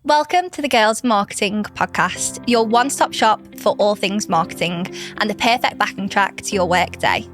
Welcome to the Girls Marketing Podcast, your one-stop shop for all things marketing and the perfect backing track to your workday.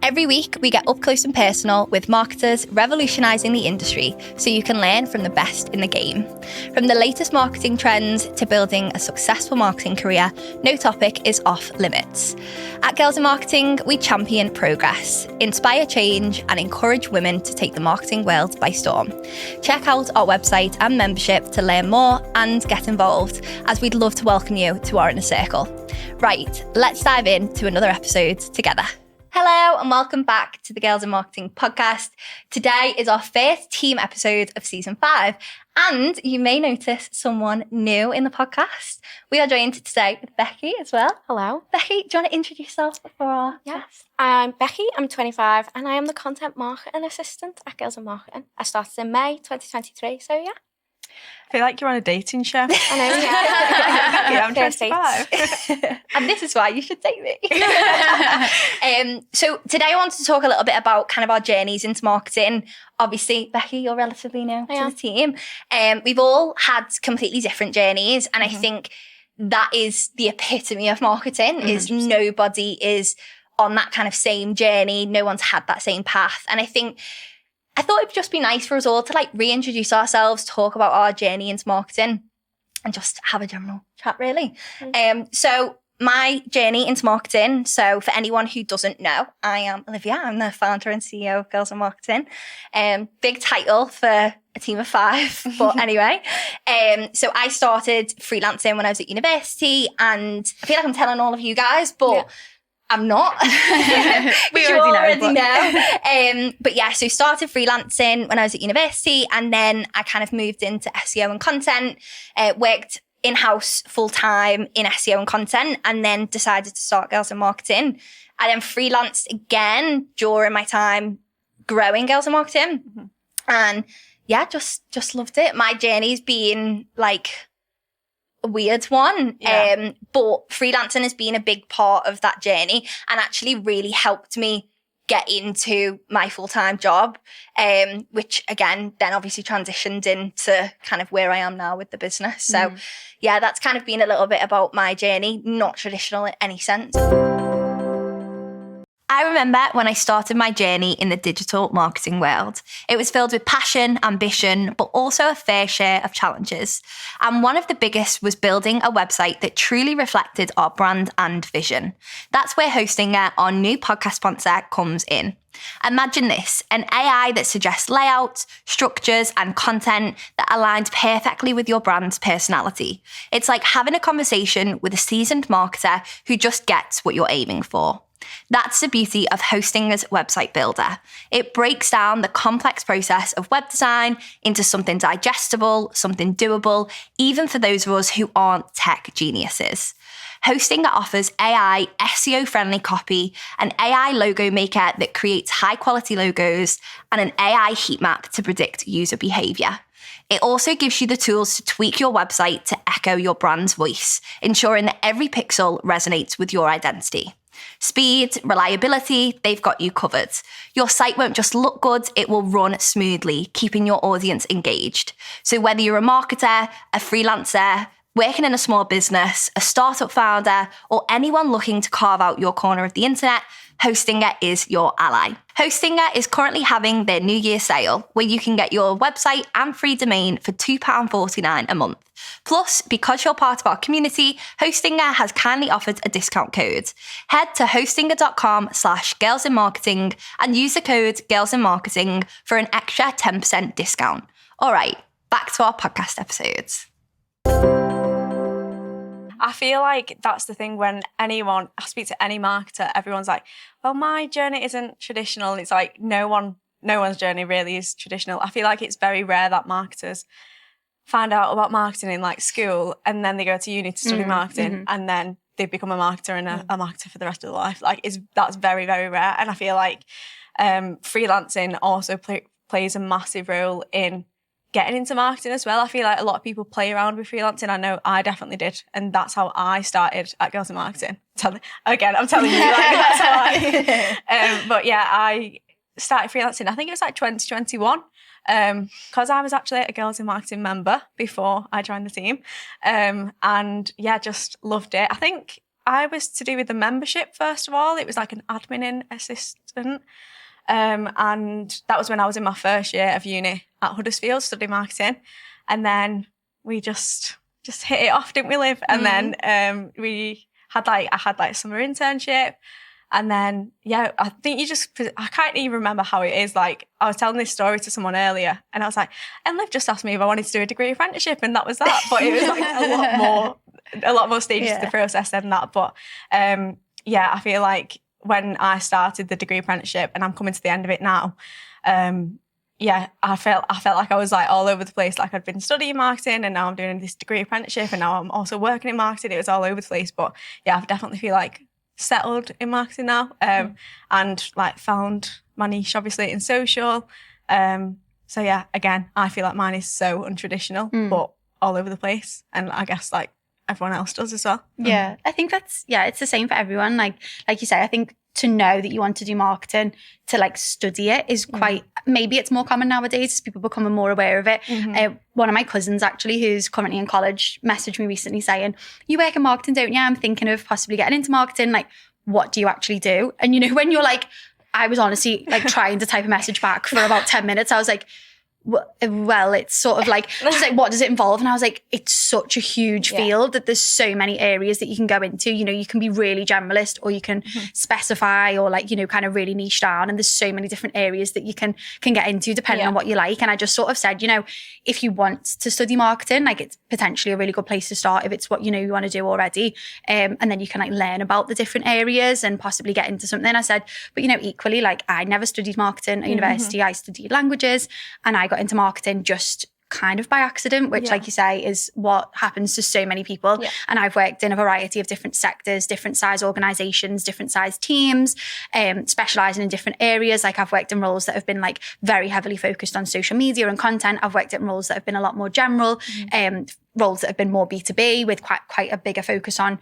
Every week, we get up close and personal with marketers revolutionising the industry so you can learn from the best in the game. From the latest marketing trends to building a successful marketing career, no topic is off limits. At Girls in Marketing, we champion progress, inspire change, and encourage women to take the marketing world by storm. Check out our website and membership to learn more and get involved, as we'd love to welcome you to our inner circle. Right, let's dive into another episode together. Hello and welcome back to the Girls in Marketing podcast. Today is our first team episode of season 5, and you may notice someone new in the podcast. We are joined today with Becky as well. Hello. Becky, do you want to introduce yourself before our guest? I'm Becky, I'm 25 and I am the content marketing assistant at Girls in Marketing. I started in May 2023, so yeah. I feel like you're on a dating show. I know, yeah. Yeah, I'm 25. And this is why you should date me. So today I wanted to talk a little bit about kind of our journeys into marketing. Obviously, Becky, you're relatively new to the team. We've all had completely different journeys, and I think that is the epitome of marketing, is nobody is on that kind of same journey. No one's had that same path. And I thought it'd just be nice for us all to reintroduce ourselves, talk about our journey into marketing, and just have a general chat, really. So my journey into marketing. So for anyone who doesn't know, I am Olivia. I'm the founder and CEO of Girls in Marketing. Big title for a team of 5, but anyway. So I started freelancing when I was at university, and I feel like I'm telling all of you guys, but I'm not. We you already know. But yeah, so started freelancing when I was at university, and then I kind of moved into SEO and content, worked in-house full-time in SEO and content, and then decided to start Girls in Marketing. I then freelanced again during my time growing Girls in Marketing. And yeah, just loved it. My journey's been a weird one. But freelancing has been a big part of that journey and actually really helped me get into my full-time job, which again, then obviously transitioned into kind of where I am now with the business. So yeah, that's kind of been a little bit about my journey, not traditional in any sense. I remember when I started my journey in the digital marketing world. It was filled with passion, ambition, but also a fair share of challenges. And one of the biggest was building a website that truly reflected our brand and vision. That's where Hostinger, our new podcast sponsor, comes in. Imagine this, an AI that suggests layouts, structures, and content that aligns perfectly with your brand's personality. It's like having a conversation with a seasoned marketer who just gets what you're aiming for. That's the beauty of Hostinger's website builder. It breaks down the complex process of web design into something digestible, something doable, even for those of us who aren't tech geniuses. Hostinger offers AI SEO-friendly copy, an AI logo maker that creates high-quality logos, and an AI heat map to predict user behavior. It also gives you the tools to tweak your website to echo your brand's voice, ensuring that every pixel resonates with your identity. Speed, reliability, they've got you covered. Your site won't just look good, it will run smoothly, keeping your audience engaged. So whether you're a marketer, a freelancer, working in a small business, a startup founder, or anyone looking to carve out your corner of the internet, Hostinger is your ally. Hostinger is currently having their New Year sale, where you can get your website and free domain for £2.49 a month. Plus, because you're part of our community, Hostinger has kindly offered a discount code. Head to hostinger.com/girlsinmarketing and use the code girlsinmarketing for an extra 10% discount. All right, back to our podcast episodes. I feel like that's the thing when I speak to any marketer, everyone's like, well, my journey isn't traditional. And it's like no one's journey really is traditional. I feel like it's very rare that marketers find out about marketing in school and then they go to uni to study marketing and then they become a marketer and a marketer for the rest of their life. That's very, very rare. And I feel like freelancing also plays a massive role in getting into marketing as well. I feel like a lot of people play around with freelancing. I know I definitely did. And that's how I started at Girls in Marketing. Again, I'm telling you, that's how I... But yeah, I started freelancing, I think it was 2021. because I was actually a Girls in Marketing member before I joined the team. And yeah, just loved it. I think I was to do with the membership, first of all. It was like an admin assistant. And that was when I was in my first year of uni at Huddersfield studying marketing. And then we just hit it off, didn't we, Liv? And then I had a summer internship. And then, yeah, I think I can't even remember how it is. Like, I was telling this story to someone earlier and I was like, and Liv just asked me if I wanted to do a degree apprenticeship, and that was that. But it was like a lot more stages to the process than that. But yeah, I feel like when I started the degree apprenticeship and I'm coming to the end of it now, yeah, I felt like I was like all over the place. Like, I'd been studying marketing and now I'm doing this degree apprenticeship and now I'm also working in marketing. It was all over the place. But yeah, I definitely feel like settled in marketing now, and like found my niche obviously in social. So yeah, again, I feel like mine is so untraditional, but all over the place. And I guess like everyone else does as well. Yeah, I think it's the same for everyone. Like you say, I think to know that you want to do marketing, to like study it is quite, maybe it's more common nowadays as people becoming more aware of it. One of my cousins actually, who's currently in college, messaged me recently saying, you work in marketing, don't you? I'm thinking of possibly getting into marketing. Like, what do you actually do? And you know, when you're like, I was honestly like trying to type a message back for about 10 minutes. I was like, well, it's sort of like, she's like, what does it involve? And I was like, it's such a huge field that there's so many areas that you can go into. You know, you can be really generalist, or you can specify, or like, you know, kind of really niche down. And there's so many different areas that you can get into depending on what you like. And I just sort of said, you know, if you want to study marketing, like, it's potentially a really good place to start if it's what, you know, you want to do already. And then you can like learn about the different areas and possibly get into something. I said, but you know, equally, like, I never studied marketing at university. I studied languages, and I got into marketing just kind of by accident, which like you say is what happens to so many people. And I've worked in a variety of different sectors, different size organizations, different size teams, specializing in different areas. Like, I've worked in roles that have been like very heavily focused on social media and content. I've worked in roles that have been a lot more general, roles that have been more B2B with quite a bigger focus on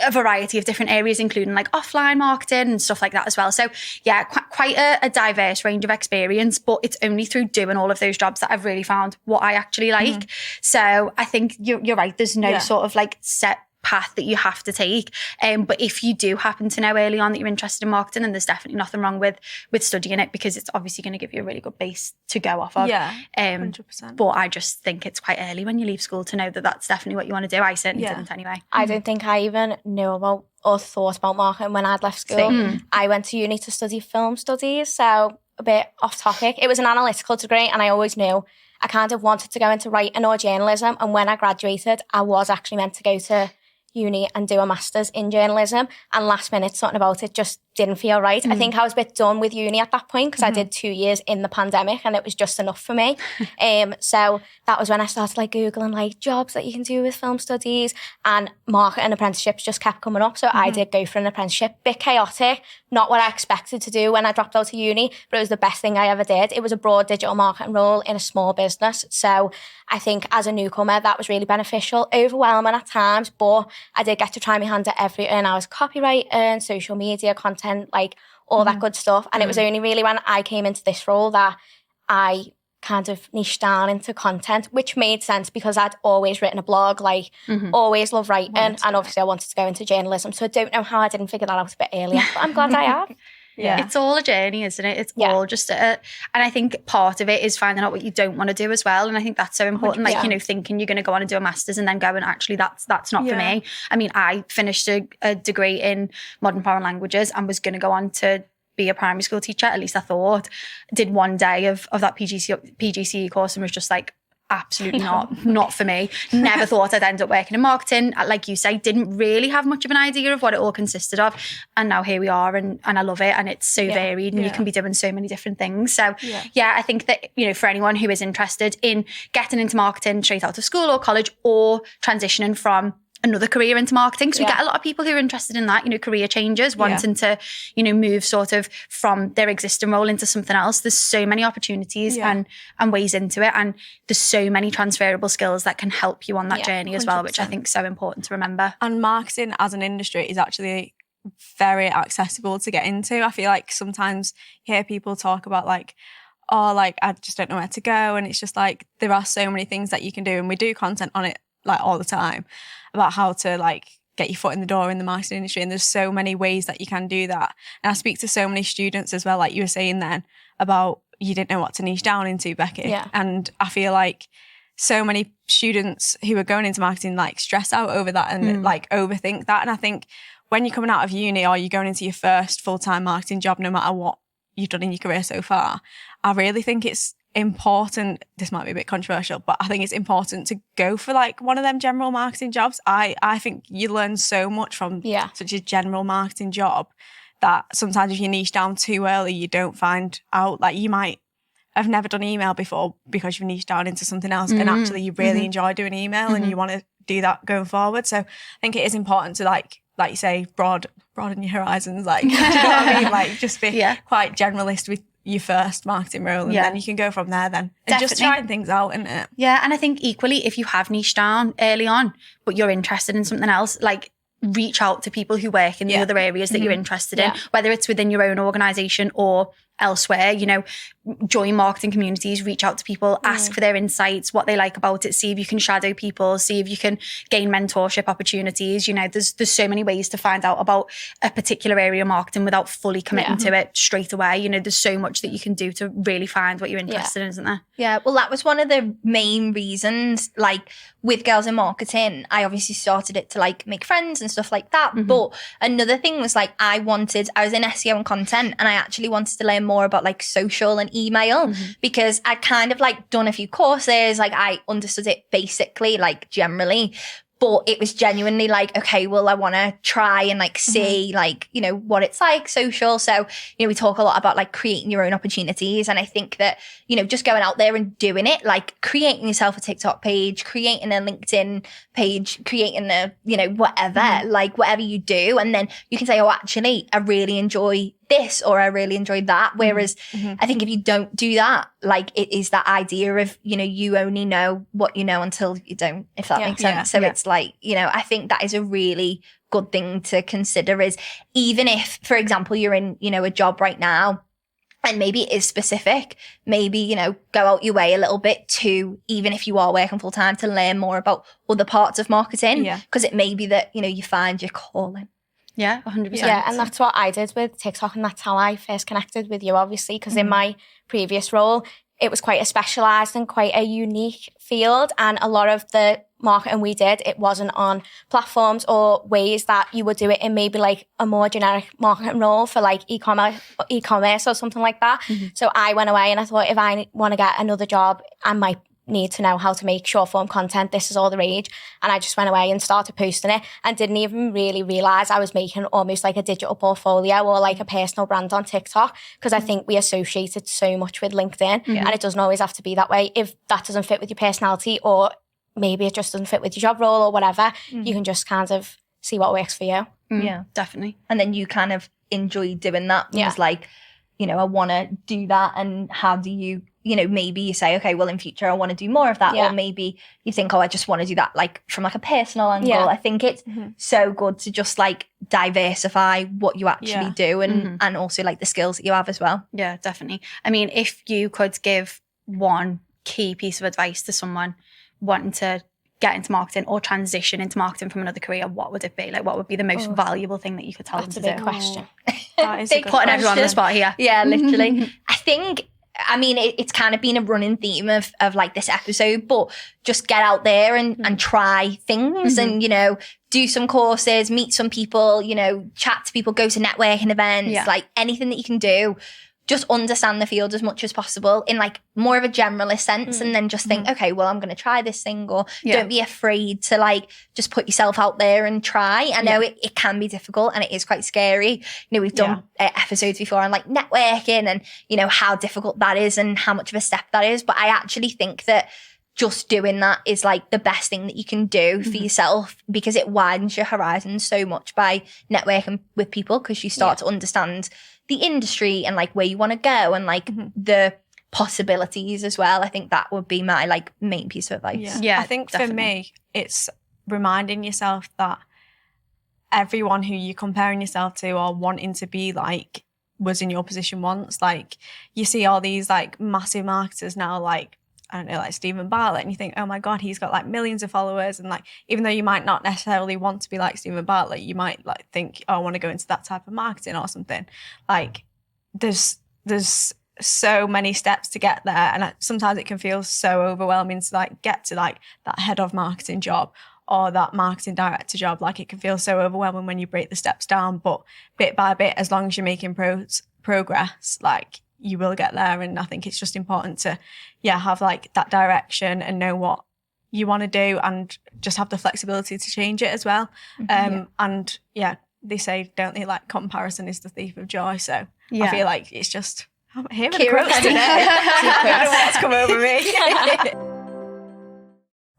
a variety of different areas, including like offline marketing and stuff like that as well. So yeah, quite a diverse range of experience, but it's only through doing all of those jobs that I've really found what I actually like. So I think you're right. There's no sort of like set path that you have to take. But if you do happen to know early on that you're interested in marketing, then there's definitely nothing wrong with studying it, because it's obviously going to give you a really good base to go off of. 100%. But I just think it's quite early when you leave school to know that that's definitely what you want to do. I certainly didn't anyway. I don't think I even knew about or thought about marketing when I'd left school. I went to uni to study film studies, so a bit off topic. It was an analytical degree, and I always knew I kind of wanted to go into writing or journalism. And when I graduated, I was actually meant to go to uni and do a master's in journalism, and last minute something about it just didn't feel right. I think I was a bit done with uni at that point, because I did 2 years in the pandemic and it was just enough for me. So that was when I started like Googling like jobs that you can do with film studies, and marketing apprenticeships just kept coming up. So I did go for an apprenticeship. Bit chaotic, not what I expected to do when I dropped out of uni, but it was the best thing I ever did. It was a broad digital marketing role in a small business. So I think as a newcomer, that was really beneficial, overwhelming at times, but I did get to try my hand at everything. I was copywriting, social media, content, like all that good stuff. And it was only really when I came into this role that I kind of niched down into content, which made sense because I'd always written a blog, like always loved writing. And obviously I wanted to go into journalism. So I don't know how I didn't figure that out a bit earlier, but I'm glad I have. It's all a journey, isn't it? It's all just and I think part of it is finding out what you don't want to do as well. And I think that's so important. 100%. Like, you know, thinking you're going to go on and do a master's and then go and actually that's not for me. I mean, I finished a degree in modern foreign languages and was going to go on to be a primary school teacher. At least I thought. Did one day of that PGCE course and was just like, absolutely not for me. Never thought I'd end up working in marketing. Like you say, didn't really have much of an idea of what it all consisted of. And now here we are, and I love it. And it's so varied, and you can be doing so many different things. So I think that, you know, for anyone who is interested in getting into marketing straight out of school or college, or transitioning from another career into marketing, because we get a lot of people who are interested in that, you know, career changes, wanting to, you know, move sort of from their existing role into something else. There's so many opportunities and ways into it, and there's so many transferable skills that can help you on that journey as well, which I think is so important to remember. And marketing as an industry is actually very accessible to get into. I feel like sometimes you hear people talk about like, oh, like, I just don't know where to go. And it's just like, there are so many things that you can do. And we do content on it like all the time about how to like get your foot in the door in the marketing industry. And there's so many ways that you can do that. And I speak to so many students as well, like you were saying then, about you didn't know what to niche down into, Becky. Yeah. And I feel like so many students who are going into marketing like stress out over that and like overthink that. And I think when you're coming out of uni or you're going into your first full-time marketing job, no matter what you've done in your career so far, I really think it's important, this might be a bit controversial, but I think it's important to go for like one of them general marketing jobs. I think you learn so much from such a general marketing job that sometimes if you niche down too early, you don't find out, like you might have never done email before because you've niched down into something else and actually you really enjoy doing email and you want to do that going forward. So I think it is important to like you say, broaden your horizons, like, do you know what I mean? Like just be quite generalist with your first marketing role and then you can go from there then. And just trying things out, isn't it? Yeah, and I think equally if you have niched down early on, but you're interested in something else, like reach out to people who work in the other areas that you're interested in, whether it's within your own organisation or elsewhere, you know, join marketing communities, reach out to people, ask for their insights, what they like about it, see if you can shadow people, see if you can gain mentorship opportunities. You know, there's so many ways to find out about a particular area of marketing without fully committing to it straight away. You know, there's so much that you can do to really find what you're interested in, isn't there? Yeah, well, that was one of the main reasons, like with Girls in Marketing, I obviously started it to like make friends and stuff like that. But another thing was like, I was in SEO and content and I actually wanted to learn more about like social and email because I'd kind of like done a few courses, like I understood it basically, like generally. But it was genuinely like, okay, well, I want to try and like see like, you know, what it's like social. So, you know, we talk a lot about like creating your own opportunities. And I think that, you know, just going out there and doing it, like creating yourself a TikTok page, creating a LinkedIn page, creating a, you know, whatever, like whatever you do. And then you can say, oh, actually, I really enjoy this or I really enjoyed that. Whereas I think if you don't do that, like it is that idea of, you know, you only know what you know until you don't, if that makes sense. So it's like, you know, I think that is a really good thing to consider is even if, for example, you're in, you know, a job right now and maybe it is specific, maybe, you know, go out your way a little bit to, even if you are working full time, to learn more about other parts of marketing. Because it may be that, you know, you find your calling. Yeah, 100%. Yeah, and that's what I did with TikTok, and that's how I first connected with you, obviously, because in my previous role, it was quite a specialised and quite a unique field, and a lot of the marketing we did, it wasn't on platforms or ways that you would do it in maybe like a more generic marketing role for like e-commerce or something like that. So I went away and I thought, if I want to get another job, I might need to know how to make short form content. This is all the rage. And I just went away and started posting it and didn't even really realise I was making almost like a digital portfolio or like a personal brand on TikTok, because I think we associate it so much with LinkedIn and it doesn't always have to be that way. If that doesn't fit with your personality or maybe it just doesn't fit with your job role or whatever, you can just kind of see what works for you. Yeah, definitely. And then you kind of enjoy doing that. It's like, you know, I want to do that. And how do you, you know, maybe you say, okay, well, in future, I want to do more of that. Or maybe you think, oh, I just want to do that like from like a personal angle. I think it's so good to just like diversify what you actually do and also like the skills that you have as well. Yeah, definitely. I mean, if you could give one key piece of advice to someone wanting to get into marketing or transition into marketing from another career, what would it be? Like, what would be the most valuable thing that you could tell them to do? That's a big question. That is a good Putting everyone on the spot here. Yeah, literally. I think, I mean, it's kind of been a running theme of like this episode, but just get out there and try things and, you know, do some courses, meet some people, you know, chat to people, go to networking events, like anything that you can do. Just understand the field as much as possible in like more of a generalist sense and then just think, okay, well, I'm going to try this thing, or don't be afraid to like just put yourself out there and try. I know it can be difficult and it is quite scary. You know, we've done episodes before on like networking and, you know, how difficult that is and how much of a step that is. But I actually think that just doing that is like the best thing that you can do for yourself, because it widens your horizons so much by networking with people, because you start to understand the industry and like where you want to go and like the possibilities as well. I think that would be my like main piece of advice. Yeah, I think definitely. For me, it's reminding yourself that everyone who you're comparing yourself to or wanting to be like, was in your position once. Like you see all these like massive marketers now, like I don't know, like Stephen Bartlett, and you think, oh my God, he's got like millions of followers. And like, even though you might not necessarily want to be like Stephen Bartlett, you might like think, oh, I want to go into that type of marketing or something. Like there's so many steps to get there. And sometimes it can feel so overwhelming to like get to like that head of marketing job or that marketing director job. Like it can feel so overwhelming when you break the steps down, but bit by bit, as long as you're making progress, like you will get there. And I think it's just important to, have like that direction and know what you want to do and just have the flexibility to change it as well. And they say, don't they, like comparison is the thief of joy. So I feel like it's just, I'm hearing the quotes today. I don't know what's come over me.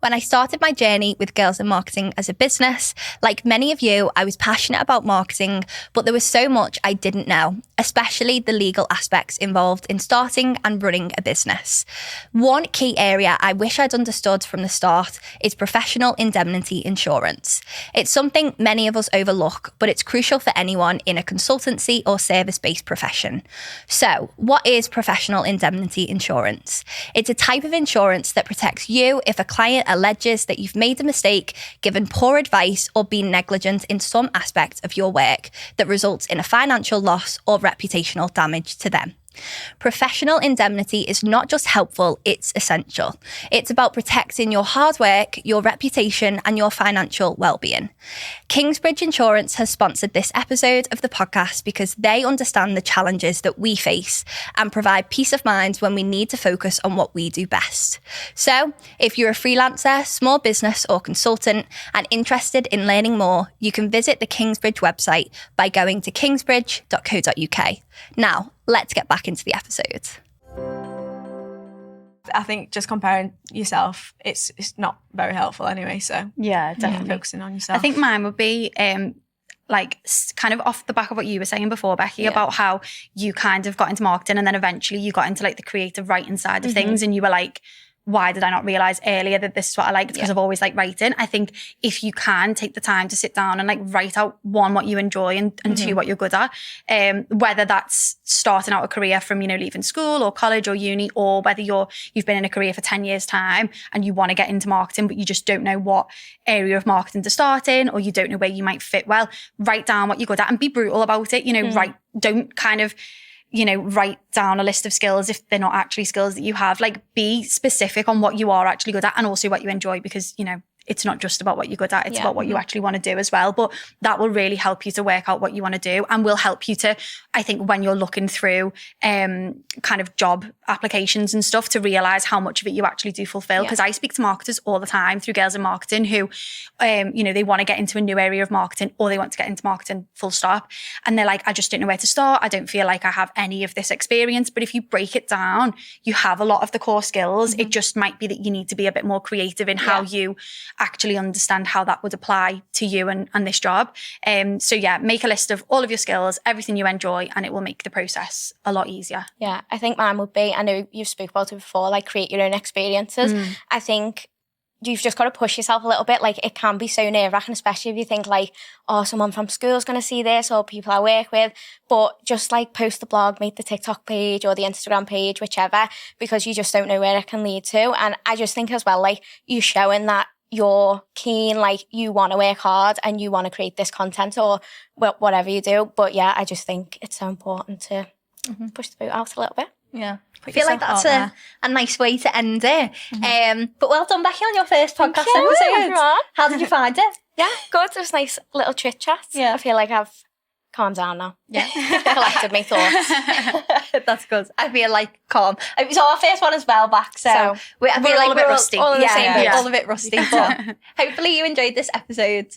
When I started my journey with Girls in Marketing as a business, like many of you, I was passionate about marketing, but there was so much I didn't know, especially the legal aspects involved in starting and running a business. One key area I wish I'd understood from the start is professional indemnity insurance. It's something many of us overlook, but it's crucial for anyone in a consultancy or service-based profession. So, what is professional indemnity insurance? It's a type of insurance that protects you if a client alleges that you've made a mistake, given poor advice, or been negligent in some aspect of your work that results in a financial loss or reputational damage to them. Professional indemnity is not just helpful, it's essential. It's about protecting your hard work, your reputation, and your financial well-being. Kingsbridge Insurance has sponsored this episode of the podcast because they understand the challenges that we face and provide peace of mind when we need to focus on what we do best. So, if you're a freelancer, small business, or consultant and interested in learning more, you can visit the Kingsbridge website by going to kingsbridge.co.uk. Now, let's get back into the episode. I think just comparing yourself, it's not very helpful anyway. So definitely focusing on yourself. I think mine would be kind of off the back of what you were saying before, Becky, about how you kind of got into marketing and then eventually you got into like the creative writing side of things, and you were like, why did I not realize earlier that this is what I liked? Because I've always liked writing. I think if you can take the time to sit down and like write out one, what you enjoy and two, what you're good at, whether that's starting out a career from, leaving school or college or uni, or whether you've been in a career for 10 years time and you want to get into marketing, but you just don't know what area of marketing to start in, or you don't know where you might fit well, write down what you're good at and be brutal about it. Don't kind of, write down a list of skills if they're not actually skills that you have. Like, be specific on what you are actually good at and also what you enjoy, because, it's not just about what you're good at, it's about what you actually want to do as well. But that will really help you to work out what you want to do, and will help you to, I think, when you're looking through kind of job applications and stuff, to realise how much of it you actually do fulfil. Because I speak to marketers all the time through Girls in Marketing who, they want to get into a new area of marketing, or they want to get into marketing full stop. And they're like, I just don't know where to start. I don't feel like I have any of this experience. But if you break it down, you have a lot of the core skills. It just might be that you need to be a bit more creative in how you actually understand how that would apply to you and this job. Make a list of all of your skills, everything you enjoy, and it will make the process a lot easier. Yeah, I think mine would be, I know you've spoke about it before, like create your own experiences. I think you've just got to push yourself a little bit. Like, it can be so nerve-wracking, especially if you think like, oh, someone from school is going to see this, or people I work with. But just like post the blog, make the TikTok page or the Instagram page, whichever, because you just don't know where it can lead to. And I just think as well, like, you showing that you're keen, like you want to work hard and you want to create this content or whatever you do. But I just think it's so important to push the boat out a little bit. Yeah. I feel like that's a nice way to end it. But well done, Becky, on your first podcast episode. How did you find it? Yeah, good. It was a nice little chit chat. Yeah. I feel like I've calmed down now. Yeah. Collected my thoughts. That's good. I feel like calm. It was our first one as well back, so I feel like all a bit rusty. All a bit rusty. But hopefully you enjoyed this episode.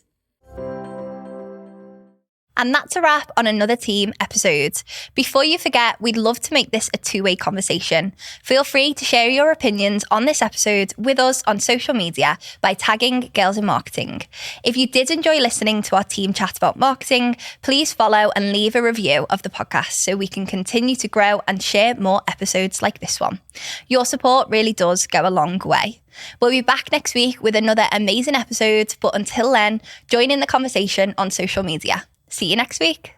And that's a wrap on another team episode. Before you forget, we'd love to make this a two-way conversation. Feel free to share your opinions on this episode with us on social media by tagging Girls in Marketing. If you did enjoy listening to our team chat about marketing, please follow and leave a review of the podcast so we can continue to grow and share more episodes like this one. Your support really does go a long way. We'll be back next week with another amazing episode, but until then, join in the conversation on social media. See you next week.